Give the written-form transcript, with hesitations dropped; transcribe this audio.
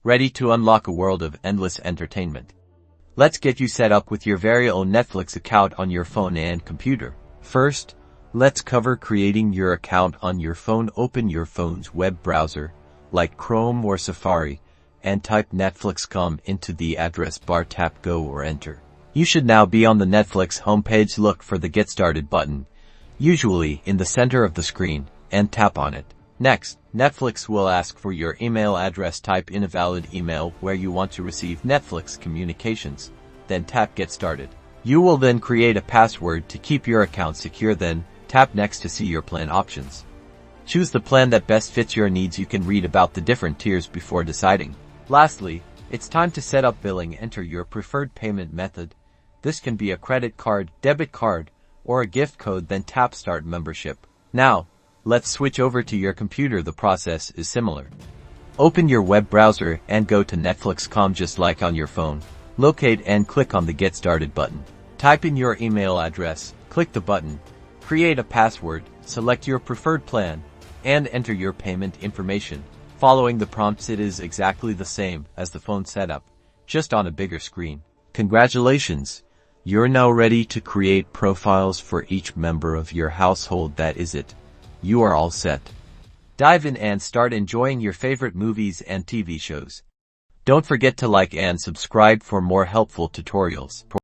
ready to unlock a world of endless entertainment. Let's get you set up with your very own Netflix account on your phone and computer. First, let's cover creating your account on your phone. Open your phone's web browser, like Chrome or Safari, and type Netflix.com into the address bar. Tap Go or Enter. You should now be on the Netflix homepage. Look for the Get Started button, usually in the center of the screen, and tap on it. Next, Netflix will ask for your email address. Type in a valid email where you want to receive Netflix communications. Then tap Get Started. You will then create a password to keep your account secure. Then tap Next to see your plan options. Choose the plan that best fits your needs. You can read about the different tiers before deciding. Lastly, it's time to set up billing. Enter your preferred payment method. This can be a credit card, debit card, or a gift code. Then tap Start Membership. Now, let's switch over to your computer. The process is similar. Open your web browser and go to Netflix.com just like on your phone. Locate and click on the Get Started button. Type in your email address, click the button, create a password, select your preferred plan, and enter your payment information. Following the prompts, it is exactly the same as the phone setup, just on a bigger screen. Congratulations! You're now ready to create profiles for each member of your household. That is it. You are all set. Dive in and start enjoying your favorite movies and TV shows. Don't forget to like and subscribe for more helpful tutorials.